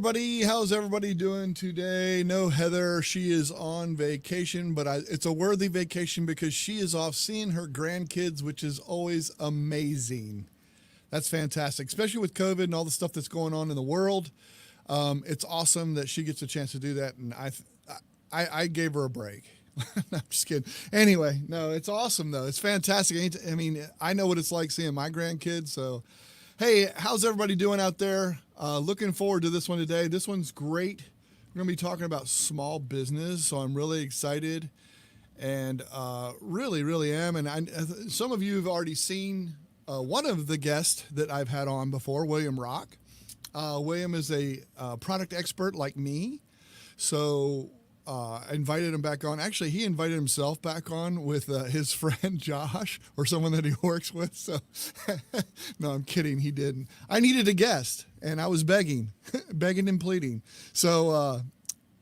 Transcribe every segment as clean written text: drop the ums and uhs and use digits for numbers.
everybody. How's everybody doing today? No, Heather, she is on vacation, but it's a worthy vacation because she is off seeing her grandkids, which is always amazing. That's fantastic, especially with COVID and all the stuff that's going on in the world. It's awesome that she gets a chance to do that, and I gave her a break. No, I'm just kidding. Anyway, no, it's awesome, though. It's fantastic. I mean, I know what it's like seeing my grandkids, so hey, how's everybody doing out there? Looking forward to this one today. This one's great. We're going to be talking about small business, so I'm really excited and really, really am. And some of you have already seen one of the guests that I've had on before, William Rock. William is a product expert like me, so I invited him back on. Actually, he invited himself back on with his friend Josh or someone that he works with. So, no, I'm kidding. He didn't. I needed a guest, and I was begging and pleading. So,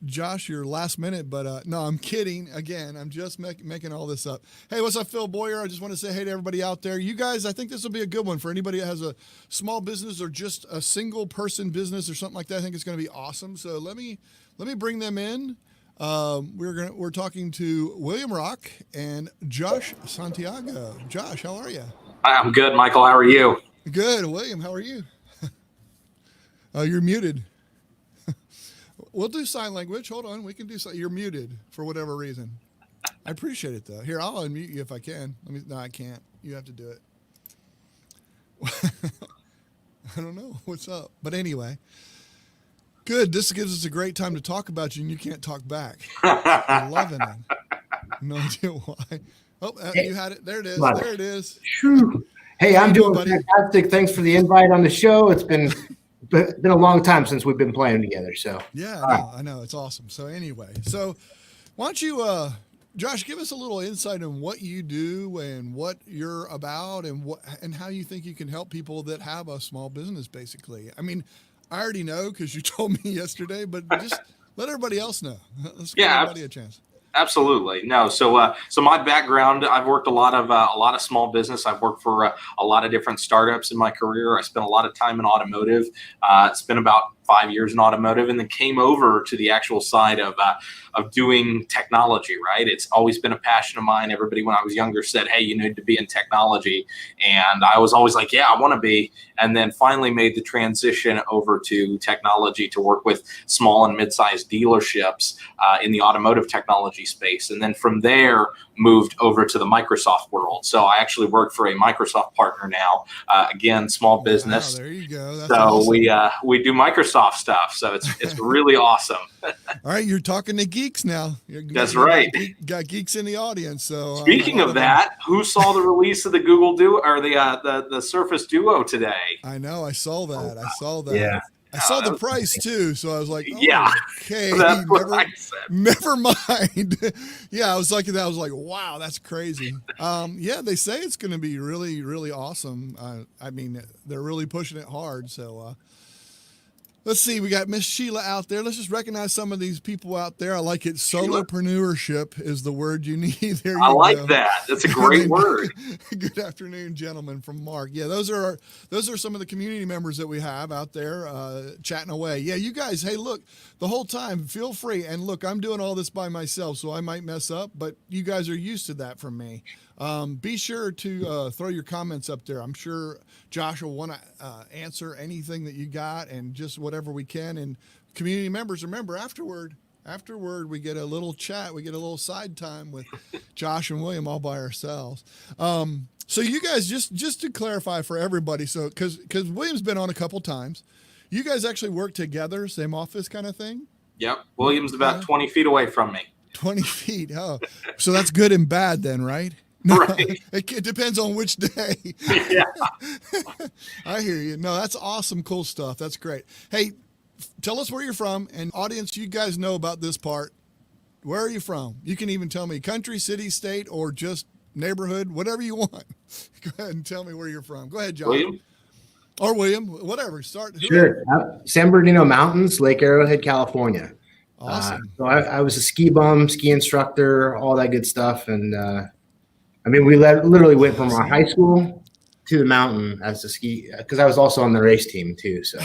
Josh, you're last minute, but no, I'm kidding. Again, I'm just making all this up. Hey, what's up, Phil Boyer? I just want to say hey to everybody out there. You guys, I think this will be a good one for anybody that has a small business or just a single person business or something like that. I think it's going to be awesome. So let me bring them in. We're talking to William Rock and Josh Santiago. Josh, how are you? I'm good, Michael. How are you? Good. William, how are you? You're muted. We'll do sign language. Hold on. We can do something. You're muted for whatever reason. I appreciate it, though. Here, I'll unmute you if I can. No, I can't. You have to do it. I don't know what's up. But anyway. Good. This gives us a great time to talk about you, and you can't talk back. I'm loving it. No idea why. Oh, hey, you had it. There it is. There it is. Hey, I'm doing fantastic. Thanks for the invite on the show. It's been a long time since we've been playing together. So yeah, I know. It's awesome. So anyway, why don't you, Josh, give us a little insight on what you do and what you're about and how you think you can help people that have a small business, basically. I mean, I already know because you told me yesterday, but just let everybody else know. Let's give everybody a chance. Absolutely. No. So my background, I've worked a lot of small business. I've worked for a lot of different startups in my career. I spent a lot of time in automotive. Spent about 5 years in automotive, and then came over to the actual side of doing technology, right? It's always been a passion of mine. Everybody when I was younger said, hey, you need to be in technology. And I was always like, yeah, I want to be. And then finally made the transition over to technology to work with small and mid-sized dealerships in the automotive technology space. And then from there, moved over to the Microsoft world. So I actually work for a Microsoft partner now. Again, small business. Wow, there you go. That's so awesome. we do Microsoft stuff. So it's really awesome. All right, you're talking to geeks now. That's right. Got geeks in the audience. So speaking of that, who saw the release of the Google Duo or the Surface Duo today? I know. I saw that. I saw that. Yeah. I saw the price too, so I was like, yeah, okay, that's what I said. Never mind. Yeah, I was like that. I was like, wow, that's crazy. Yeah, they say it's going to be really, really awesome. I mean, they're really pushing it hard. So let's see. We got Miss Sheila out there. Let's just recognize some of these people out there. I like it. Solopreneurship is the word you need. There you I like go. that. That's a great word. Good afternoon, gentlemen, from Mark. Yeah, those are some of the community members that we have out there chatting away. Yeah, you guys, hey, look, the whole time, feel free. And look, I'm doing all this by myself, so I might mess up, but you guys are used to that from me. Be sure to throw your comments up there. I'm sure Josh will want to answer anything that you got and just whatever we can. And community members, remember, afterward, we get a little chat. We get a little side time with Josh and William all by ourselves. So you guys, just to clarify for everybody, so because William's been on a couple times, you guys actually work together, same office kind of thing? Yep. William's about 20 feet away from me. 20 feet. Oh, so that's good and bad then, right? No, right. It depends on which day. Yeah. I hear you. No, that's awesome. Cool stuff. That's great. Hey, tell us where you're from, and audience, you guys know about this part. Where are you from? You can even tell me country, city, state, or just neighborhood, whatever you want. Go ahead and tell me where you're from. Go ahead, John. William? Or William, whatever. Start. Sure. San Bernardino Mountains, Lake Arrowhead, California. Awesome. So I was a ski bum, ski instructor, all that good stuff. And I mean, we literally went from our high school to the mountain as a ski, because I was also on the race team too. So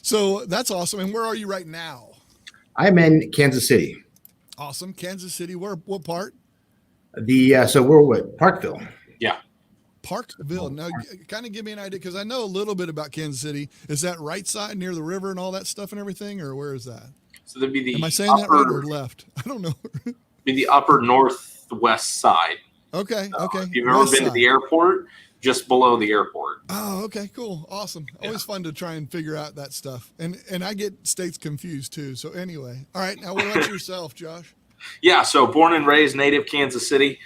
So that's awesome. And where are you right now? I'm in Kansas City. Awesome. Kansas City. Where? What part? So we're what, Parkville. Yeah. Parkville. Now, kind of give me an idea, because I know a little bit about Kansas City. Is that right side near the river and all that stuff and everything, or where is that? So there'd be the Am I saying that right or left? I don't know. be the upper northwest side. Okay. Okay. If you've ever West been to side. the airport, just below the airport. Oh, okay, cool. Awesome. Always fun to try and figure out that stuff. And I get states confused too. So anyway, all right. Now what about yourself, Josh? Yeah, so born and raised native Kansas City.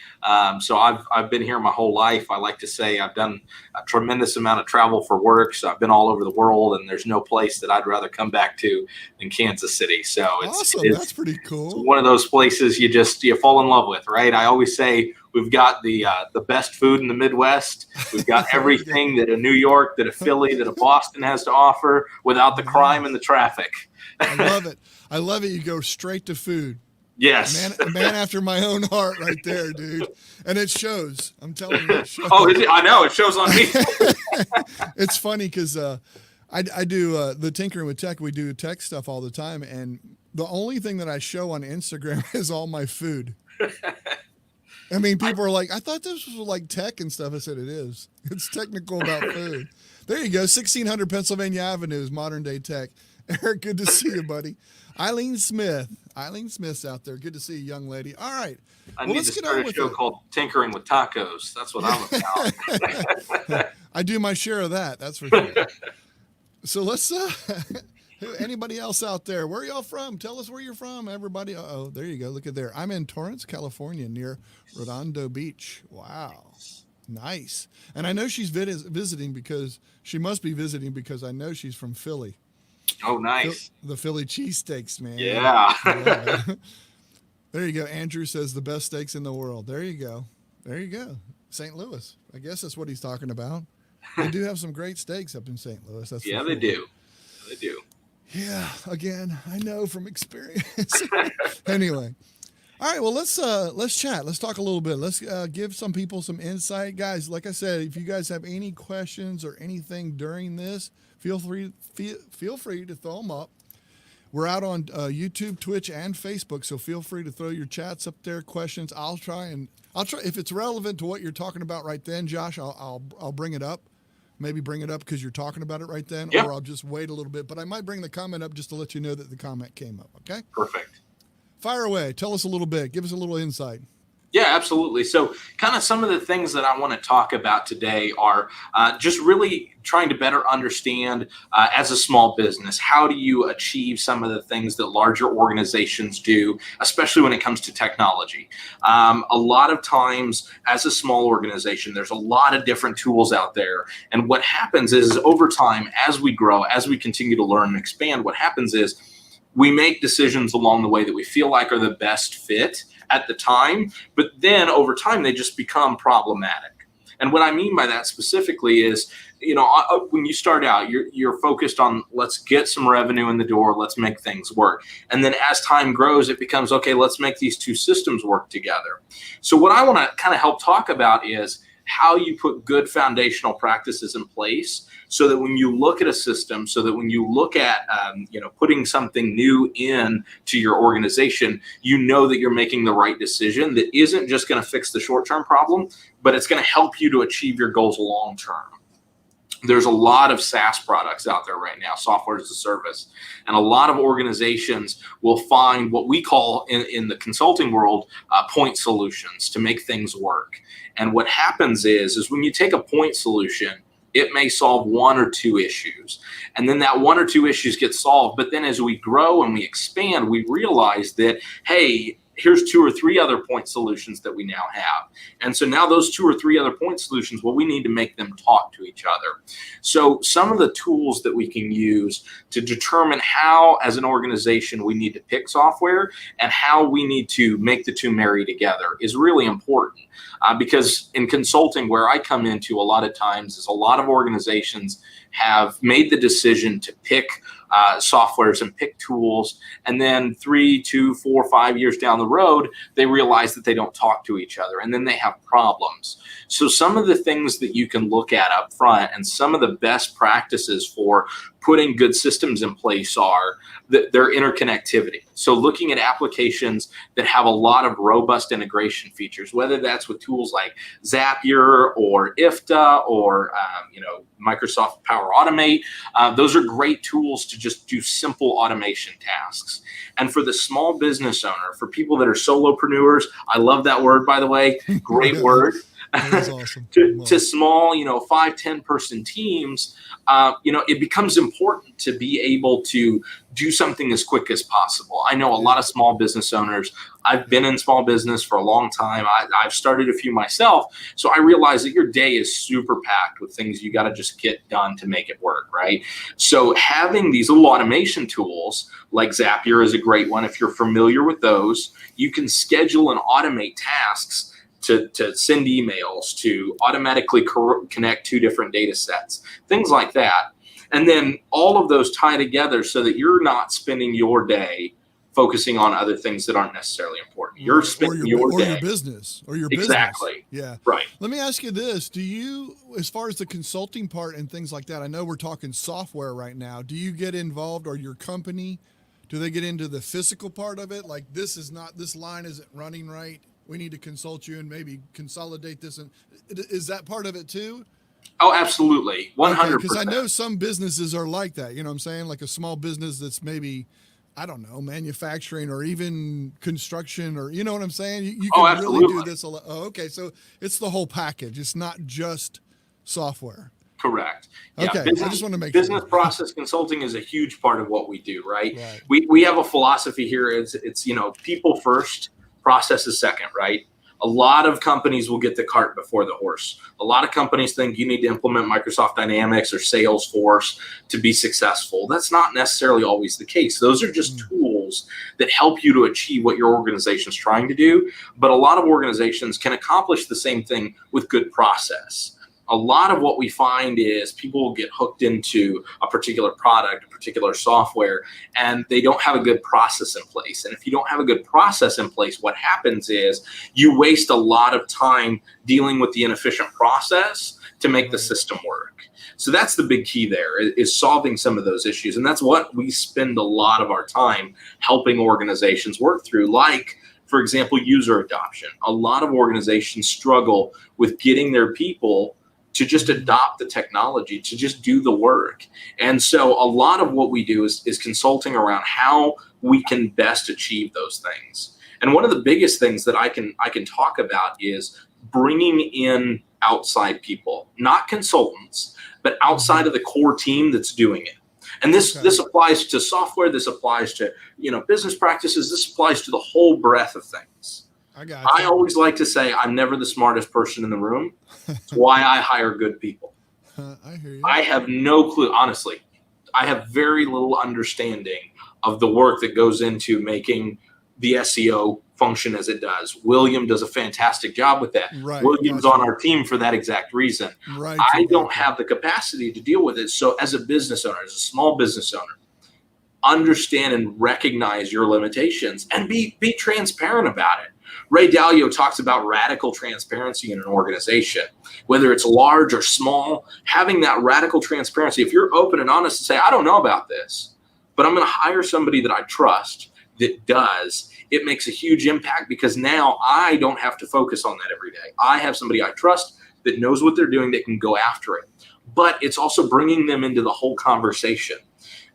So I've been here my whole life. I like to say I've done a tremendous amount of travel for work. So I've been all over the world, and there's no place that I'd rather come back to than Kansas City. So Awesome. That's pretty cool. one of those places you fall in love with, right? I always say we've got the best food in the Midwest. We've got everything that a New York, that a Philly, that a Boston has to offer, without the crime and the traffic. I love it. I love it. You go straight to food. Yes. Man after my own heart right there, dude. And it shows. I'm telling you, it shows. Oh, is it? I know. It shows on me. It's funny because I do the Tinkering with Tech. We do tech stuff all the time. And the only thing that I show on Instagram is all my food. I mean, people are like, I thought this was like tech and stuff. I said, it is. It's technical about food. There you go. 1600 Pennsylvania Avenue is modern day tech. Eric, good to see you, buddy. 𝐖𝐞𝐬𝐿 Smith. 𝐖𝐞𝐬𝐿 Smith's out there. Good to see you, young lady. All right. I need to start a show called Tinkering with Tacos. That's what I'm about. I do my share of that. That's for sure. So let's, anybody else out there? Where are y'all from? Tell us where you're from, everybody. Uh-oh, there you go. Look at there. I'm in Torrance, California, near Redondo Beach. Wow. Nice. And I know she's visiting because she must be visiting because I know she's from Philly. Oh, nice. The Philly cheesesteaks, man. Yeah. Yeah. There you go. Andrew says the best steaks in the world. There you go. There you go. St. Louis. I guess that's what he's talking about. They do have some great steaks up in St. Louis. That's yeah, they do. They do. Yeah. Again, I know from experience. Anyway. All right. Well, let's chat. Let's talk a little bit. Let's give some people some insight, guys. Like I said, if you guys have any questions or anything during this, feel free to throw them up. We're out on YouTube, Twitch, and Facebook, so feel free to throw your chats up there, questions. I'll try if it's relevant to what you're talking about right then, Josh. I'll bring it up. Maybe bring it up because you're talking about it right then, yep. Or I'll just wait a little bit. But I might bring the comment up just to let you know that the comment came up. Okay. Perfect. Fire away. Tell us a little bit. Give us a little insight. Yeah, absolutely. So kind of some of the things that I want to talk about today are just really trying to better understand as a small business, how do you achieve some of the things that larger organizations do, especially when it comes to technology. A lot of times as a small organization, there's a lot of different tools out there. And what happens is over time, as we grow, as we continue to learn and expand, what happens is we make decisions along the way that we feel like are the best fit at the time, but then over time they just become problematic. And what I mean by that specifically is, when you start out, you're focused on let's get some revenue in the door, let's make things work. And then as time grows, it becomes, okay, let's make these two systems work together. So what I want to kind of help talk about is how you put good foundational practices in place so that when you look at a system, so that when you look at, putting something new in to your organization, you know that you're making the right decision that isn't just going to fix the short-term problem, but it's going to help you to achieve your goals long-term. There's a lot of SaaS products out there right now, software as a service, and a lot of organizations will find what we call in the consulting world, point solutions to make things work. And what happens is when you take a point solution, it may solve one or two issues. And then that one or two issues get solved. But then as we grow and we expand, we realize that, hey, here's two or three other point solutions that we now have. And so now those two or three other point solutions, well, we need to make them talk to each other. So some of the tools that we can use to determine how, as an organization, we need to pick software and how we need to make the two marry together is really important. Because in consulting, where I come into a lot of times is a lot of organizations have made the decision to pick softwares and pick tools, and then 3, 2, 4, 5 years down the road, they realize that they don't talk to each other, and then they have problems. So some of the things that you can look at up front and some of the best practices for putting good systems in place are their interconnectivity. So looking at applications that have a lot of robust integration features, whether that's with tools like Zapier or 𝐿𝐼𝐻 or Microsoft Power Automate. Those are great tools to just do simple automation tasks. And for the small business owner, for people that are solopreneurs, I love that word, by the way, great word. That's awesome. to small, 5-10 person teams, it becomes important to be able to do something as quick as possible. I know a lot of small business owners. I've been in small business for a long time. I've started a few myself. So I realize that your day is super packed with things you got to just get done to make it work, right? So having these little automation tools like Zapier is a great one. If you're familiar with those, you can schedule and automate tasks to send emails, to automatically connect 2 different data sets, things like that. And then all of those tie together so that you're not spending your day focusing on other things that aren't necessarily important. You're spending your day. Or your business. Exactly. Yeah. Right. Let me ask you this. Do you, as far as the consulting part and things like that, I know we're talking software right now. Do you get involved, or your company, do they get into the physical part of it? Like, this line isn't running right, we need to consult you and maybe consolidate this. And is that part of it too? Oh, absolutely. 100%. Because I know some businesses are like that. You know what I'm saying? Like a small business that's maybe, I don't know, manufacturing or even construction, or, you know what I'm saying? You can really do this a lot. Oh, okay. So it's the whole package. It's not just software. Correct. Yeah. Okay. I just want to make business sure. process consulting is a huge part of what we do, right? We have a philosophy here. It's people first, process is second, right? A lot of companies will get the cart before the horse. A lot of companies think you need to implement Microsoft Dynamics or Salesforce to be successful. That's not necessarily always the case. Those are just tools that help you to achieve what your organization is trying to do. But a lot of organizations can accomplish the same thing with good process. A lot of what we find is people will get hooked into a particular product, a particular software, and they don't have a good process in place. And if you don't have a good process in place, what happens is you waste a lot of time dealing with the inefficient process to make the system work. So that's the big key there, is solving some of those issues. And that's what we spend a lot of our time helping organizations work through, like, for example, user adoption. A lot of organizations struggle with getting their people to just adopt the technology, to just do the work. And so a lot of what we do is consulting around how we can best achieve those things. And one of the biggest things that I can talk about is bringing in outside people, not consultants, but outside of the core team that's doing it. And this applies to software, this applies to business practices, this applies to the whole breadth of things. I always like to say I'm never the smartest person in the room. It's why I hire good people. I hear you. I have no clue, honestly. I have very little understanding of the work that goes into making the SEO function as it does. William does a fantastic job with that. Right. William's on our team for that exact reason. Right. I don't have the capacity to deal with it. So as a business owner, as a small business owner, understand and recognize your limitations and be transparent about it. Ray Dalio talks about radical transparency in an organization, whether it's large or small. Having that radical transparency, if you're open and honest and say, I don't know about this, but I'm going to hire somebody that I trust that does, it makes a huge impact, because now I don't have to focus on that every day. I have somebody I trust that knows what they're doing, that can go after it. But it's also bringing them into the whole conversation.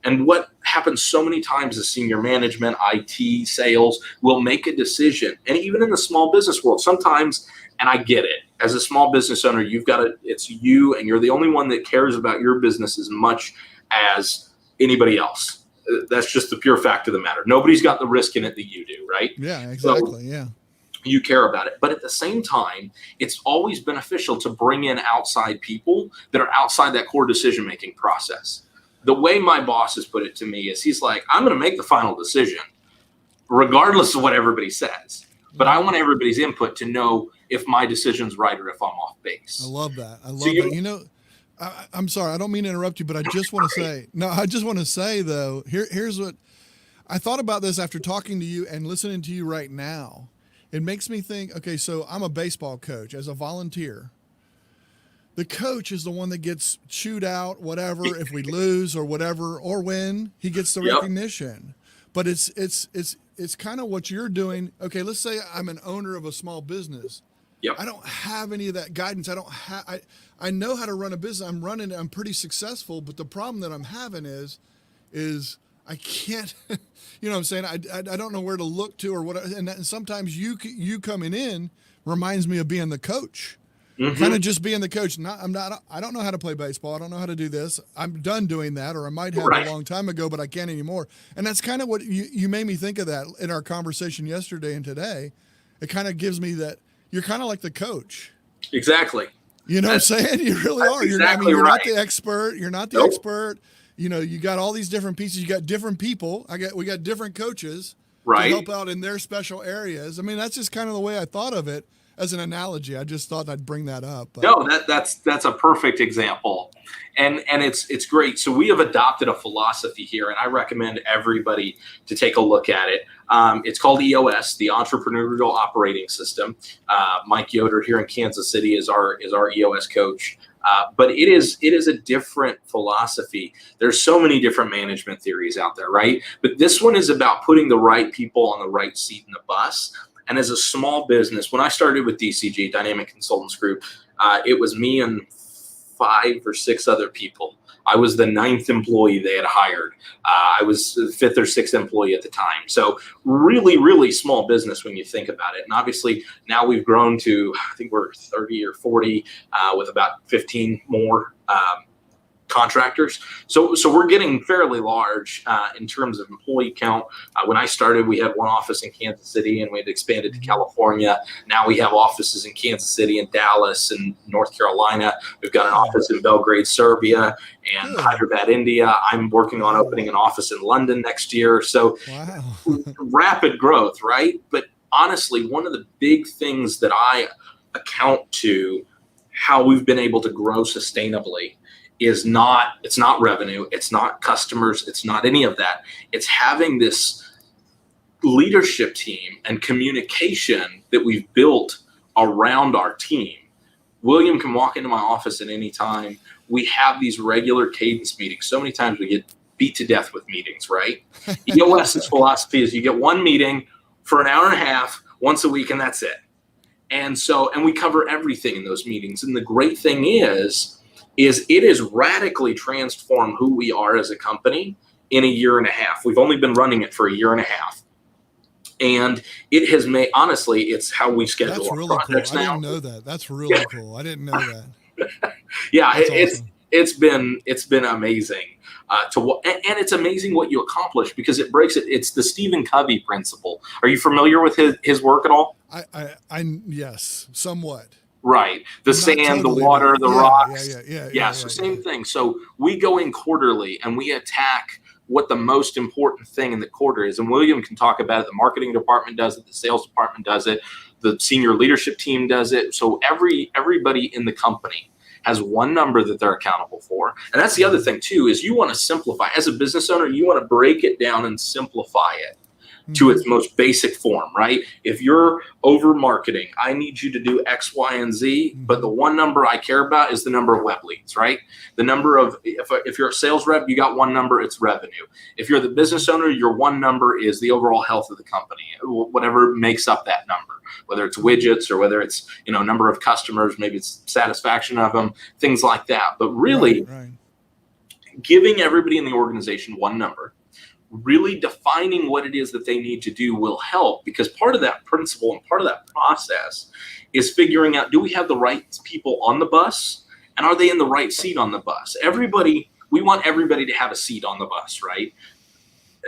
And what happens so many times is senior management, IT, sales will make a decision. And even in the small business world, sometimes, and I get it, as a small business owner, it's you, and you're the only one that cares about your business as much as anybody else. That's just the pure fact of the matter. Nobody's got the risk in it that you do, right? Yeah, exactly. So you care about it. But at the same time, it's always beneficial to bring in outside people that are outside that core decision-making process. The way my boss has put it to me is, he's like, I'm going to make the final decision regardless of what everybody says. But I want everybody's input to know if my decision's right or if I'm off base. I love that. I love that. I'm sorry, I don't mean to interrupt you, but I just want to say, though, here's what I thought about this after talking to you and listening to you right now. It makes me think, okay, so I'm a baseball coach as a volunteer. the coach is the one that gets chewed out, whatever, if we lose or whatever, or win, he gets the recognition. But it's kind of what you're doing. Okay, let's say I'm an owner of a small business. Yep. I don't have any of that guidance. I know how to run a business. I'm pretty successful, but the problem that I'm having is I can't, you know what I'm saying? I don't know where to look to or what, and sometimes you coming in reminds me of being the coach. Mm-hmm. Kind of just being the coach. I don't know how to play baseball. I don't know how to do this. I'm done doing that, or I might have a long time ago, but I can't anymore. And that's kind of what you made me think of that in our conversation yesterday and today. It kind of gives me that you're kind of like the coach. Exactly. You know what I'm saying? You really are. Exactly you're right. not the expert. You're not the expert. You know, you got all these different pieces. You got different people. We got different coaches to help out in their special areas. I mean, that's just kind of the way I thought of it as an analogy. I just thought I'd bring that up. But. No, that's a perfect example. And it's great. So we have adopted a philosophy here, and I recommend everybody to take a look at it. It's called EOS, the Entrepreneurial Operating System. Mike Yoder here in Kansas City is our EOS coach. But it is a different philosophy. There's so many different management theories out there, right? But this one is about putting the right people on the right seat in the bus. And as a small business, when I started with DCG, Dynamic Consultants Group, it was me and 5 or 6 other people. I was the 9th employee they had hired. I was the 5th or 6th employee at the time. So really, really small business when you think about it. And obviously now we've grown to, I think we're 30 or 40 with about 15 more contractors. So we're getting fairly large in terms of employee count. When I started, we had one office in Kansas City, and we had expanded to California. Now we have offices in Kansas City and Dallas and North Carolina. We've got an office in Belgrade, Serbia, and Hyderabad, India. I'm working on opening an office in London next year. So rapid growth, right? But honestly, one of the big things that I account to how we've been able to grow sustainably it's not revenue, it's not customers, it's not any of that. It's having this leadership team and communication that we've built around our team. William can walk into my office at any time. We have these regular cadence meetings. So many times we get beat to death with meetings, right? EOS's philosophy is you get one meeting for an hour and a half once a week, and that's it. And we cover everything in those meetings. And the great thing is it has radically transformed who we are as a company in a year and a half. We've only been running it for a year and a half. And it has made, honestly, it's how we schedule our projects now. I didn't know that. That's really cool. I didn't know that. Yeah, That's awesome. It's been amazing and it's amazing what you accomplish because it breaks it. It's the Stephen Covey principle. Are you familiar with his work at all? I yes, somewhat. Right. The sand, totally, the water, the rocks. Yeah. So same thing. So we go in quarterly and we attack what the most important thing in the quarter is. And William can talk about it. The marketing department does it. The sales department does it. The senior leadership team does it. So everybody in the company has one number that they're accountable for. And that's the other thing too, is you want to simplify. As a business owner, you want to break it down and simplify it to its most basic form, right? If you're over marketing, I need you to do X, Y, and Z, but the one number I care about is the number of web leads, right? The number of, if you're a sales rep, you got one number, it's revenue. If you're the business owner, your one number is the overall health of the company, whatever makes up that number, whether it's widgets or whether it's, number of customers, maybe it's satisfaction of them, things like that. But really giving everybody in the organization one number, really defining what it is that they need to do will help, because part of that principle and part of that process is figuring out, do we have the right people on the bus and are they in the right seat on the bus? We want everybody to have a seat on the bus, right?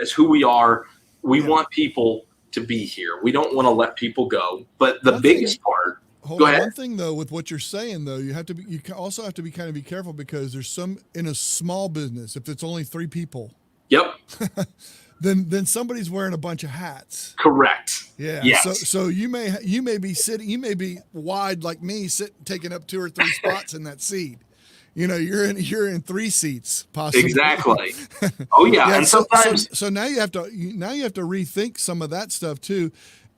As who we are, we want people to be here. We don't want to let people go. But the biggest part, go ahead. One thing though, with what you're saying though, you also have to be careful because there's in a small business, if it's only 3 people, yep. then somebody's wearing a bunch of hats. Correct. Yeah. Yes. So you may be wide like me, taking up 2 or 3 spots in that seat. You're in 3 seats possibly. Exactly. Oh yeah. And sometimes so now you have to rethink some of that stuff too.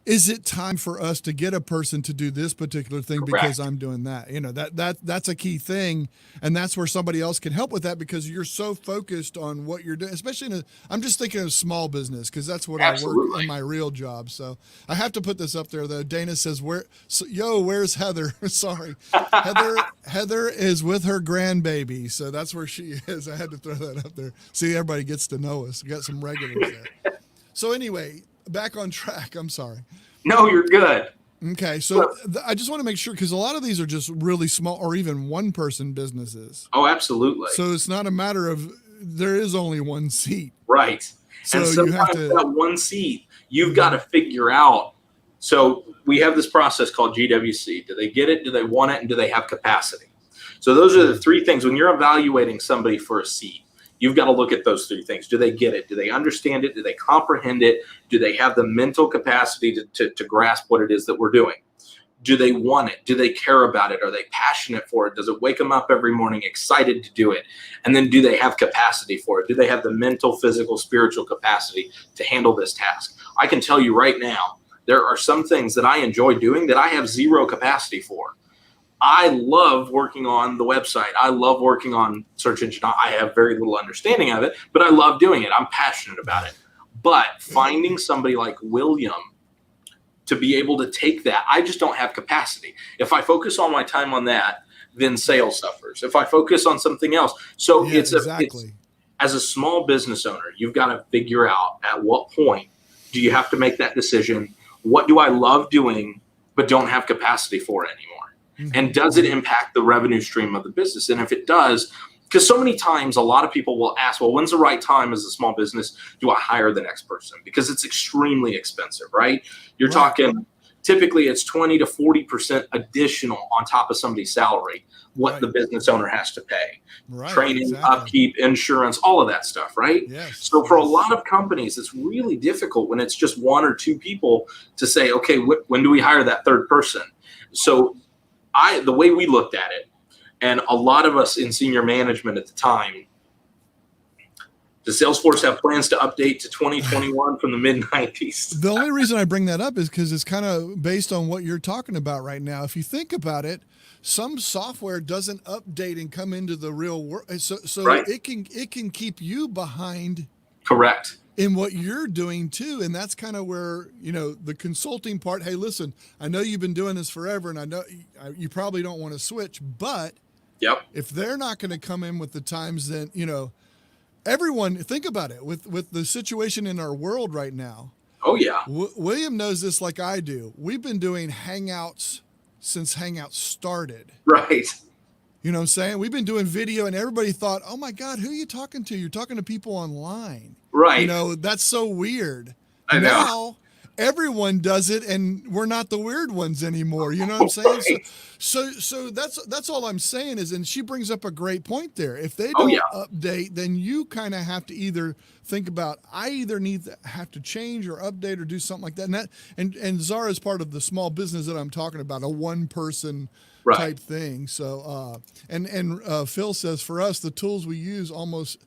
is it time for us to get a person to do this particular thing because I'm doing that? You know, that's a key thing. And that's where somebody else can help with that, because you're so focused on what you're doing, especially I'm just thinking of small business, because that's what I work in my real job. So I have to put this up there though. Dana says, where's Heather? Sorry. Heather is with her grandbaby. So that's where she is. I had to throw that up there. See, everybody gets to know us. We got some regulars there. So anyway, back on track. I'm sorry. No, you're good. Okay. So I just want to make sure, because a lot of these are just really small or even one person businesses. Oh, absolutely. So it's not a matter of there is only one seat. Right. So and sometimes you have to, that one seat, you've got to figure out. So we have this process called GWC. Do they get it? Do they want it? And do they have capacity? So those are the three things when you're evaluating somebody for a seat. You've got to look at those three things. Do they get it? Do they understand it? Do they comprehend it? Do they have the mental capacity to grasp what it is that we're doing? Do they want it? Do they care about it? Are they passionate for it? Does it wake them up every morning excited to do it? And then do they have capacity for it? Do they have the mental, physical, spiritual capacity to handle this task? I can tell you right now, there are some things that I enjoy doing that I have zero capacity for. I love working on the website. I love working on search engine. I have very little understanding of it, but I love doing it. I'm passionate about it. But finding somebody like William to be able to take that, I just don't have capacity. If I focus all my time on that, then sales suffers. If I focus on something else. So it's as a small business owner, you've got to figure out at what point do you have to make that decision? What do I love doing but don't have capacity for anymore? And does it impact the revenue stream of the business? And if it does, because so many times a lot of people will ask, well, when's the right time as a small business do I hire the next person? Because it's extremely expensive, right? You're talking, typically it's 20 to 40% additional on top of somebody's salary, what the business owner has to pay. Training, upkeep, insurance, all of that stuff, right? So for a lot of companies, it's really difficult when it's just one or two people to say, okay, when do we hire that third person? So the way we looked at it, and a lot of us in senior management at the time, does Salesforce have plans to update to 2021 from the mid-90s? The only reason I bring that up is because it's kind of based on what you're talking about right now. If you think about it, some software doesn't update and come into the real world. So it can keep you behind. Correct. In what you're doing too. And that's kind of where, the consulting part, hey, listen, I know you've been doing this forever and I know you probably don't want to switch, but if they're not going to come in with the times, then, everyone, think about it with the situation in our world right now. Oh yeah. William knows this like I do. We've been doing Hangouts since Hangouts started. Right. You know what I'm saying? We've been doing video and everybody thought, oh my God, who are you talking to? You're talking to people online. Right. That's so weird. I know. Now everyone does it and we're not the weird ones anymore. You know what I'm saying? Right. So that's all I'm saying is, and she brings up a great point there. If they don't update, then you kind of have to either think about, I either have to change or update or do something like that. And Zara is part of the small business that I'm talking about, a one person type thing. So, and Phil says for us, the tools we use almost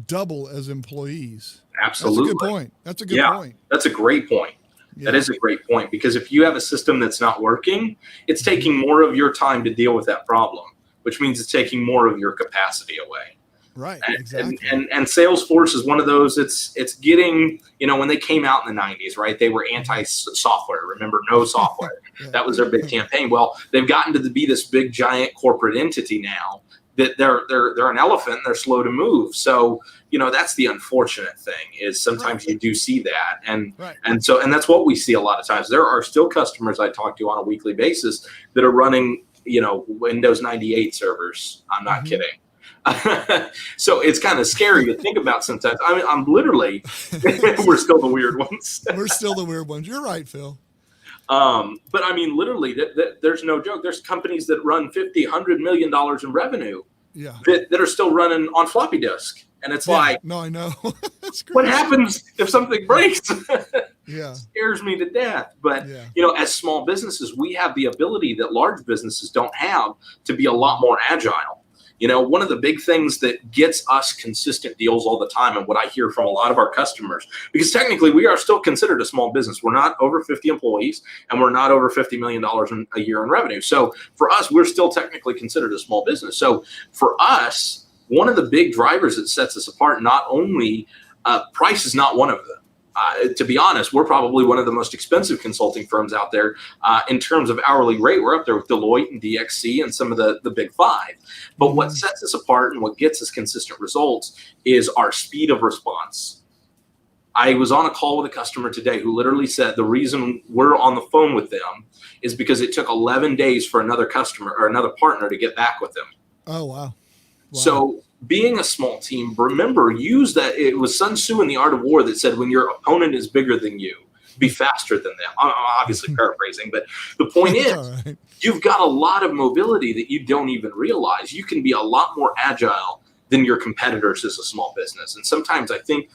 double as employees. Absolutely. That's a good point. That's a good point. That's a great point. That is a great point, because if you have a system that's not working, it's taking more of your time to deal with that problem, which means it's taking more of your capacity away. Right. Exactly. And Salesforce is one of those, it's getting, when they came out in the 90s, right? They were anti-software. Remember, no software. That was their big campaign. Well, they've gotten to be this big giant corporate entity now that they're an elephant and they're slow to move. So, that's the unfortunate thing is sometimes you do see that. And that's what we see a lot of times. There are still customers I talk to on a weekly basis that are running, Windows 98 servers. I'm not kidding. So it's kind of scary to think about sometimes. I mean, I'm literally, we're still the weird ones. We're still the weird ones. You're right, Phil. But I mean, literally, there's no joke. There's companies that run $50-100 million in revenue that are still running on floppy disk. And it's like, no, I know. What happens if something breaks? Yeah. Scares me to death. But, as small businesses, we have the ability that large businesses don't have to be a lot more agile. One of the big things that gets us consistent deals all the time, and what I hear from a lot of our customers, because technically we are still considered a small business. We're not over 50 employees, and we're not over $50 million a year in revenue. So for us, we're still technically considered a small business. So for us, one of the big drivers that sets us apart, not only price is not one of them. To be honest, we're probably one of the most expensive consulting firms out there in terms of hourly rate. We're up there with Deloitte and DXC and some of the big five. But what sets us apart and what gets us consistent results is our speed of response. I was on a call with a customer today who literally said the reason we're on the phone with them is because it took 11 days for another customer or another partner to get back with them. Oh, wow. So being a small team, remember, use that. It was Sun Tzu in The Art of War that said, when your opponent is bigger than you, be faster than them. I'm obviously paraphrasing, but the point is, you've got a lot of mobility that you don't even realize. You can be a lot more agile than your competitors as a small business. And sometimes I think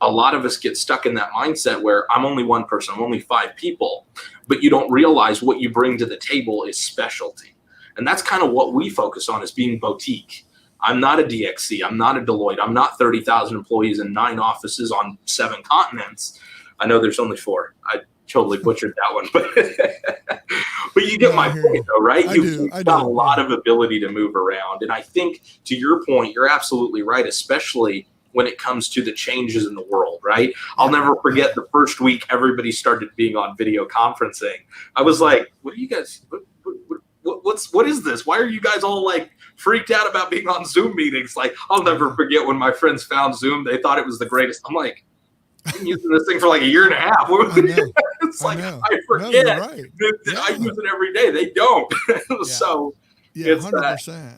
a lot of us get stuck in that mindset where I'm only one person, I'm only 5 people, but you don't realize what you bring to the table is specialty. And that's kind of what we focus on, is being boutique. I'm not a DXC. I'm not a Deloitte. I'm not 30,000 employees in 9 offices on 7 continents. I know there's only 4. I totally butchered that one, but you get my point, though, right? You've got a lot of ability to move around. And I think, to your point, you're absolutely right, especially when it comes to the changes in the world, right? I'll never forget the first week everybody started being on video conferencing. I was like, what are you guys, what is this? Why are you guys all like freaked out about being on Zoom meetings? Like, I'll never forget when my friends found Zoom, they thought it was the greatest. I'm like, I've been using this thing for like a year and a half. It's like, I forget. No, right. I use it every day. They don't. So yeah, 100%.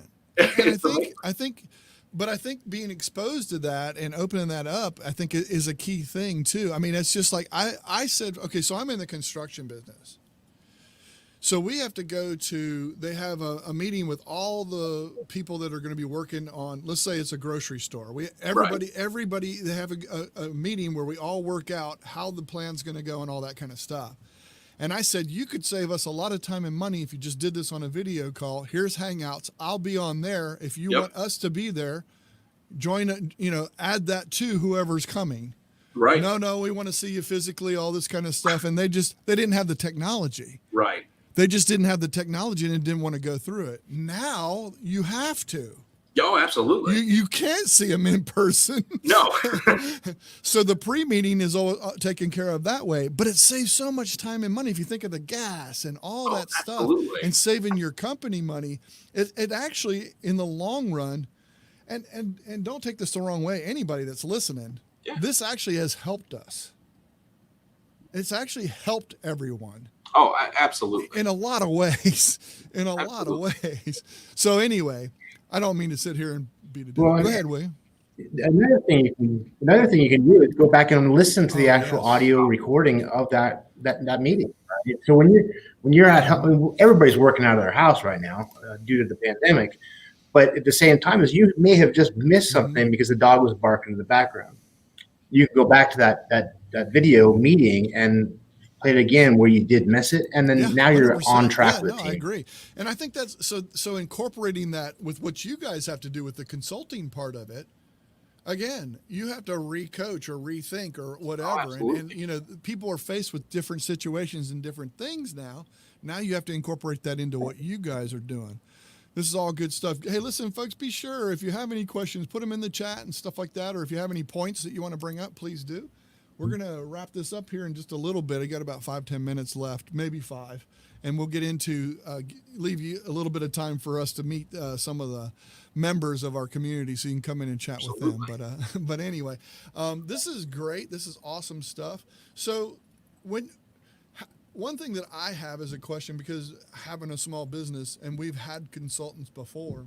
And I think being exposed to that and opening that up, I think is a key thing too. I mean, it's just like I said, okay, so I'm in the construction business. So we have to go to, they have a meeting with all the people that are going to be working on, let's say it's a grocery store. Everybody, they have a meeting where we all work out how the plan's going to go and all that kind of stuff. And I said, you could save us a lot of time and money if you just did this on a video call. Here's Hangouts. I'll be on there. If you want us to be there, join, add that to whoever's coming. Right. No, we want to see you physically, all this kind of stuff. And they didn't have the technology. Right. They just didn't have the technology and didn't want to go through it. Now you have to. Oh, absolutely. You can't see them in person. No. So the pre-meeting is all taken care of that way, but it saves so much time and money. If you think of the gas and all that stuff and saving your company money, it actually, in the long run, and don't take this the wrong way, anybody that's listening, this actually has helped us. It's actually helped everyone. Oh, absolutely. In a lot of ways. Lot of ways. So anyway, I don't mean to sit here and beat a dead. Go ahead, William. Another thing you can do is go back and listen to the actual audio recording of that meeting. Right? So when you're at home, everybody's working out of their house right now due to the pandemic, but at the same time, as you may have just missed something because the dog was barking in the background. You can go back to that video meeting and play it again where you did miss it, and then now you're 100%. On track with it. I agree, and I think that's so incorporating that with what you guys have to do with the consulting part of it. Again, you have to re-coach or rethink or whatever, and people are faced with different situations and different things now. Now you have to incorporate that into what you guys are doing. This is all good stuff. Hey, listen, folks, be sure if you have any questions, put them in the chat and stuff like that, or if you have any points that you want to bring up, please do. We're going to wrap this up here in just a little bit. I got about 5-10 minutes left, maybe 5. And we'll get into, leave you a little bit of time for us to meet some of the members of our community so you can come in and chat with them. But anyway, this is great. This is awesome stuff. So one thing that I have is a question, because having a small business and we've had consultants before,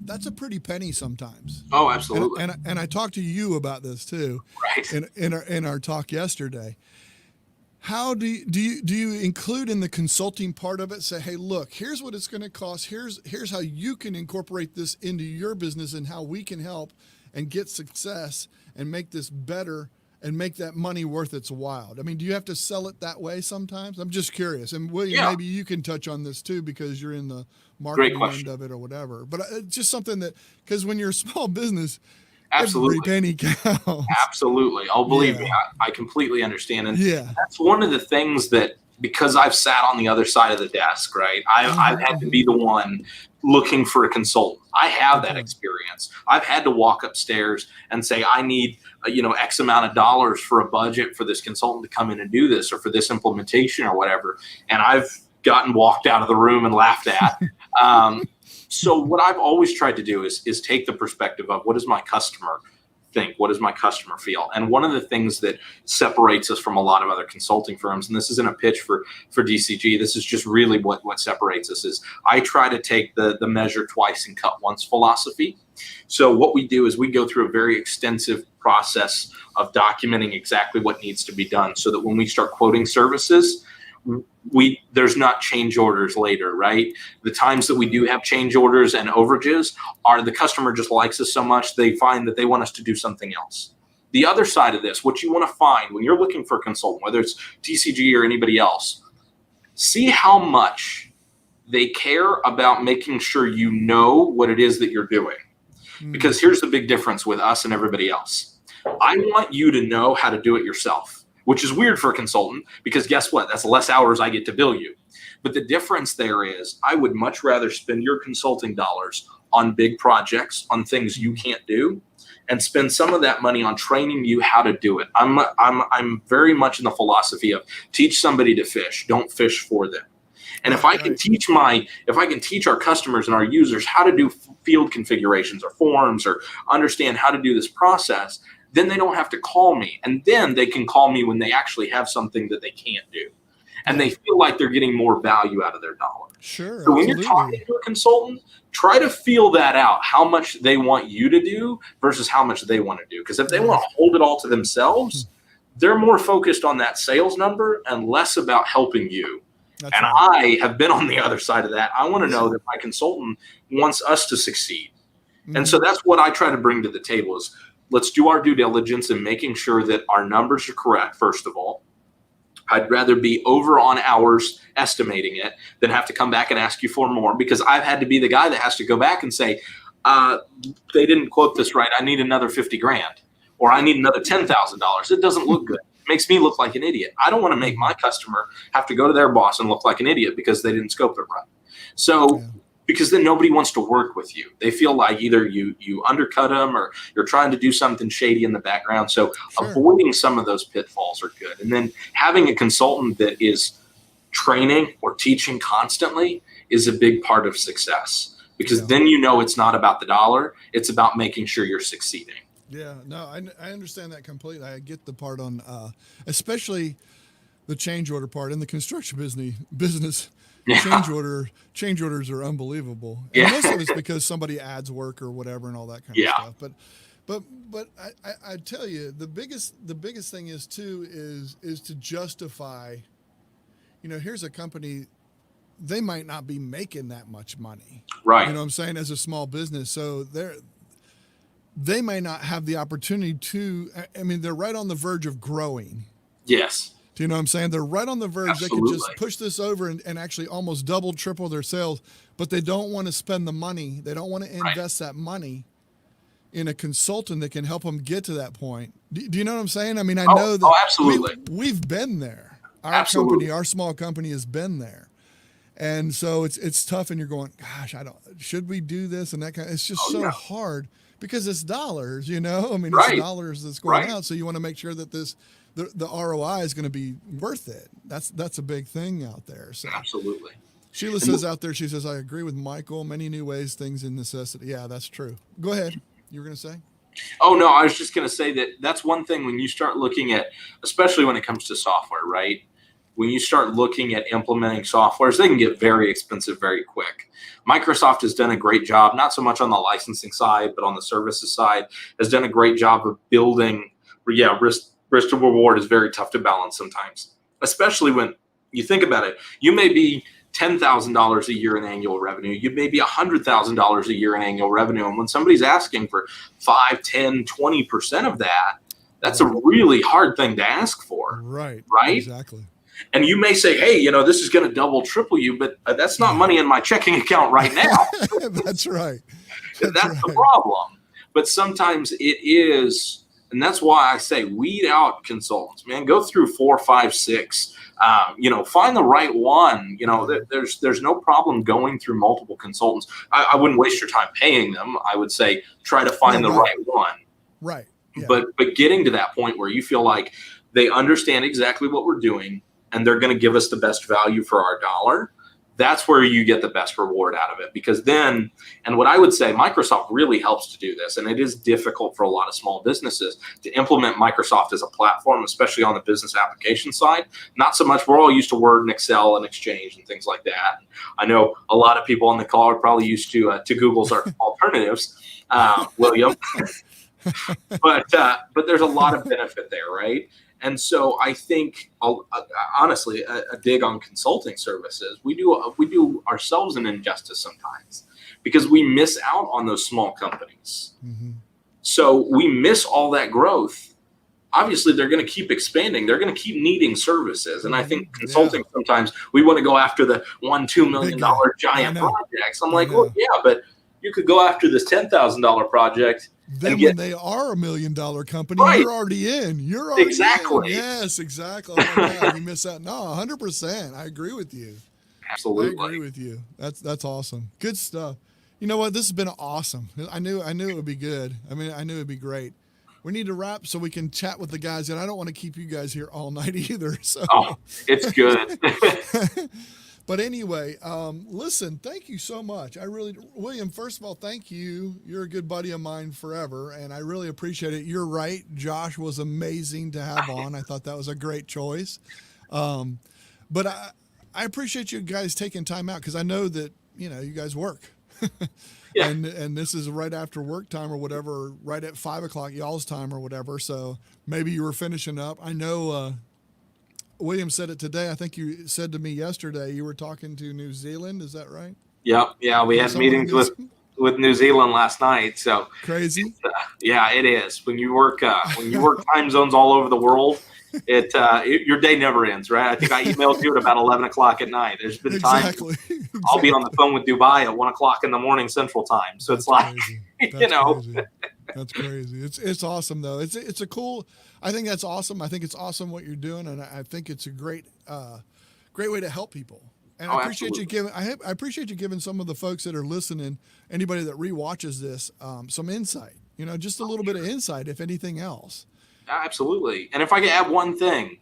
that's a pretty penny sometimes. Oh, absolutely. And I talked to you about this too, right? In our talk yesterday. How do you include in the consulting part of it? Say, hey, look, here's what it's going to cost. Here's how you can incorporate this into your business and how we can help and get success and make this better and make that money worth its while? I mean, do you have to sell it that way sometimes? I'm just curious. And William, Yeah. maybe you can touch on this too, because you're in the marketing end of it or whatever. But just something that, because when you're a small business, Absolutely. every penny counts. Absolutely. Oh, believe me, I completely understand. And Yeah. that's one of the things that, because I've sat on the other side of the desk, right? I've had to be the one looking for a consultant. I have that experience. I've had to walk upstairs and say, I need, X amount of dollars for a budget for this consultant to come in and do this, or for this implementation or whatever. And I've gotten walked out of the room and laughed at. So what I've always tried to do is take the perspective of, what does my customer think? What does my customer feel? And one of the things that separates us from a lot of other consulting firms, and this isn't a pitch for DCG, this is just really what separates us, is I try to take the measure twice and cut once philosophy. So what we do is we go through a very extensive process of documenting exactly what needs to be done, so that when we start quoting services, there's not change orders later, right? The times that we do have change orders and overages are the customer just likes us so much, they find that they want us to do something else. The other side of this, what you want to find when you're looking for a consultant, whether it's TCG or anybody else, see how much they care about making sure you know what it is that you're doing. Because here's the big difference with us and everybody else. I want you to know how to do it yourself, which is weird for a consultant, because guess what? That's less hours I get to bill you. But the difference there is, I would much rather spend your consulting dollars on big projects, on things you can't do, and spend some of that money on training you how to do it. I'm very much in the philosophy of, teach somebody to fish, don't fish for them. And if I can teach our customers and our users how to do field configurations or forms, or understand how to do this process, then they don't have to call me. And then they can call me when they actually have something that they can't do. And they feel like they're getting more value out of their dollar. Sure. So when you're talking to a consultant, try to feel that out, how much they want you to do versus how much they want to do. Because if they want to hold it all to themselves, they're more focused on that sales number and less about helping you. That's and right. I have been on the other side of that. I want to know that my consultant wants us to succeed. And so that's what I try to bring to the table is, let's do our due diligence in making sure that our numbers are correct, first of all. I'd rather be over on hours estimating it than have to come back and ask you for more, because I've had to be the guy that has to go back and say, they didn't quote this right. I need another 50 grand, or I need another $10,000. It doesn't look good. It makes me look like an idiot. I don't want to make my customer have to go to their boss and look like an idiot because they didn't scope it right. So because then nobody wants to work with you. They feel like either you undercut them, or you're trying to do something shady in the background. So avoiding some of those pitfalls are good. And then having a consultant that is training or teaching constantly is a big part of success, because then it's not about the dollar. It's about making sure you're succeeding. Yeah, no, I understand that completely. I get the part on, especially the change order part in the construction business. Change orders are unbelievable. And most of it's because somebody adds work or whatever and all that kind of stuff. But I tell you, the biggest thing is too is to justify. Here's a company, they might not be making that much money. Right. You know what I'm saying? As a small business, so they may not have the opportunity to. I mean, they're right on the verge of growing. Yes. Do you know what I'm saying? They're right on the verge. Absolutely. They could just push this over and actually almost double, triple their sales, but they don't want to spend the money. They don't want to invest that money in a consultant that can help them get to that point. Do you know what I'm saying? I mean, I know that absolutely. We've been there. Our small company has been there. And so it's tough, and you're going, gosh, should we do this? And that kind of, it's just hard because it's dollars, I mean, it's dollars that's going out. So you want to make sure that the ROI is going to be worth it. That's a big thing out there. So absolutely. Sheila says out there, she says, I agree with Michael. Many new ways, things in necessity. Yeah, that's true. Go ahead. You were going to say? Oh, no, I was just going to say that's one thing when you start looking at, especially when it comes to software, right? When you start looking at implementing softwares, they can get very expensive very quick. Microsoft has done a great job, not so much on the licensing side, but on the services side, has done a great job of building, risk to reward is very tough to balance sometimes, especially when you think about it. You may be $10,000 a year in annual revenue. You may be $100,000 a year in annual revenue. And when somebody's asking for 5, 10, 20% of that, That's a really hard thing to ask for. Right. Right. Exactly. And you may say, hey, this is going to double, triple you, but that's not money in my checking account right now. That's right. That's the problem. But sometimes it is, and that's why I say weed out consultants, man. Go through 4, 5, 6. Find the right one. There's no problem going through multiple consultants. I wouldn't waste your time paying them. I would say try to find the right one. Right. Yeah. But getting to that point where you feel like they understand exactly what we're doing and they're going to give us the best value for our dollar, that's where you get the best reward out of it. Because then, and what I would say, Microsoft really helps to do this, and it is difficult for a lot of small businesses to implement Microsoft as a platform, especially on the business application side. Not so much, we're all used to Word and Excel and Exchange and things like that. I know a lot of people on the call are probably used to Google's alternatives, William. But there's a lot of benefit there, right? And so I think, honestly, a dig on consulting services, we do ourselves an injustice sometimes because we miss out on those small companies. Mm-hmm. So we miss all that growth. Obviously, they're going to keep expanding. They're going to keep needing services. And I think consulting, sometimes we want to go after the $1-2 million giant projects. I'm like, well, yeah, but you could go after this $10,000 project. Then when they are $1 million company, you're already in. You're already exactly. in. Yes, exactly. Oh my God, you miss out. No, 100%. I agree with you. Absolutely. I agree with you. That's awesome. Good stuff. You know what? This has been awesome. I knew it would be good. I mean, I knew it'd be great. We need to wrap so we can chat with the guys, and I don't want to keep you guys here all night either. So. Oh, it's good. But anyway, listen, thank you so much. William, first of all, thank you. You're a good buddy of mine forever, and I really appreciate it. You're right. Josh was amazing to have on. I thought that was a great choice. But I appreciate you guys taking time out because I know that, you guys work. Yeah. And this is right after work time or whatever, right at 5 o'clock y'all's time or whatever. So maybe you were finishing up. I know William said it today. I think you said to me yesterday you were talking to New Zealand. Is that right? Yep. Yeah, we had meetings with New Zealand last night. So crazy. Yeah, it is. When you work time zones all over the world, your day never ends, right? I think I emailed you at about 11 o'clock at night. There's been times I'll be on the phone with Dubai at 1 o'clock in the morning Central Time. So it's like, crazy. That's crazy. It's awesome though. It's a cool. I think that's awesome. I think it's awesome what you're doing, and I think it's a great way to help people. And I appreciate you giving. I appreciate you giving some of the folks that are listening, anybody that rewatches this, some insight. Just a little bit of insight, if anything else. Absolutely. And if I could add one thing,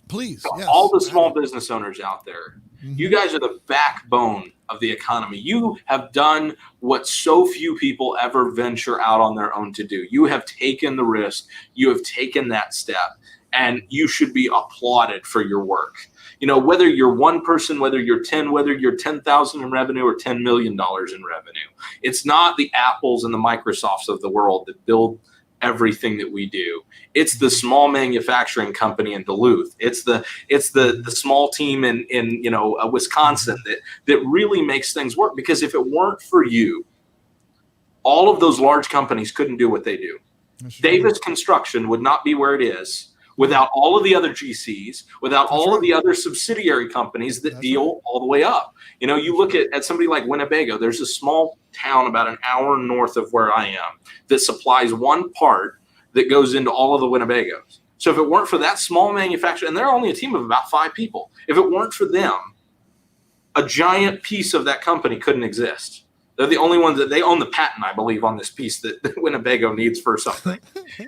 please. Yes. All the small business owners out there, you guys are the backbone of the economy. You have done what so few people ever venture out on their own to do. You have taken the risk. You have taken that step, and you should be applauded for your work. Whether you're one person, whether you're 10, whether you're 10,000 in revenue or $10 million in revenue, it's not the Apples and the Microsofts of the world that build everything that we do. It's the small manufacturing company in Duluth. It's the small team in Wisconsin that really makes things work. Because if it weren't for you, all of those large companies couldn't do what they do. Davis Construction would not be where it is without all of the other GCs, without all of the other subsidiary companies that deal all the way up. You look at somebody like Winnebago. There's a small town about an hour north of where I am that supplies one part that goes into all of the Winnebagos. So if it weren't for that small manufacturer, and they're only a team of about 5 people, if it weren't for them, a giant piece of that company couldn't exist. They're the only ones that they own the patent, I believe, on this piece that Winnebago needs for something.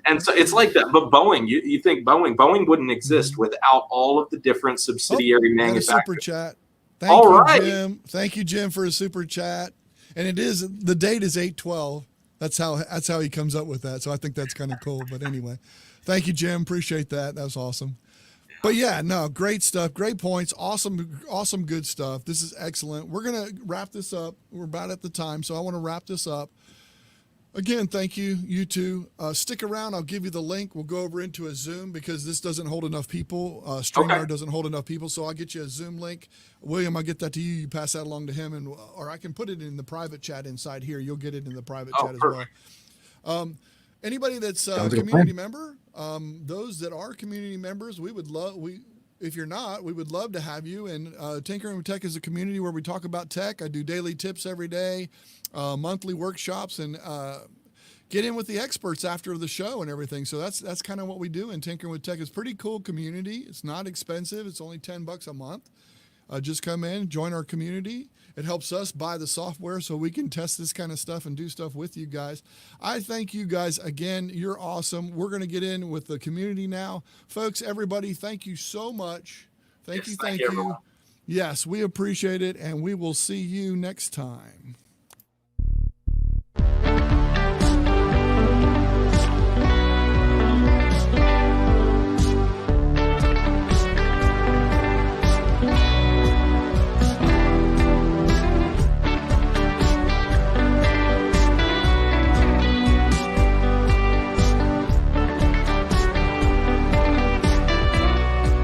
And so it's like that. But Boeing, you think Boeing wouldn't exist without all of the different subsidiary manufacturers. Super chat. Thank you, Jim. Thank you, Jim, for a super chat. And the date is 8/12. That's how he comes up with that. So I think that's kind of cool. But anyway, thank you, Jim. Appreciate that. That was awesome. But yeah, no, great stuff. Great points. Awesome, good stuff. This is excellent. We're going to wrap this up. We're about at the time, so I want to wrap this up. Again, thank you, you two. Stick around. I'll give you the link. We'll go over into a Zoom because this doesn't hold enough people. StreamYard doesn't hold enough people, so I'll get you a Zoom link. William, I'll get that to you. You pass that along to him, or I can put it in the private chat inside here. You'll get it in the private chat as well. Anybody that's a Sounds like a community plan. member, those that are community members, if you're not, we would love to have you. And Tinkering with Tech is a community where we talk about tech. I do daily tips every day, monthly workshops, and get in with the experts after the show and everything. So that's kind of what we do in Tinkering with Tech. It's a pretty cool community. It's not expensive. It's only $10 a month. Just come in, join our community. It helps us buy the software so we can test this kind of stuff and do stuff with you guys. I thank you guys again. You're awesome. We're going to get in with the community now. Folks, everybody, thank you so much. Thank you. Everyone. Yes, we appreciate it, and we will see you next time.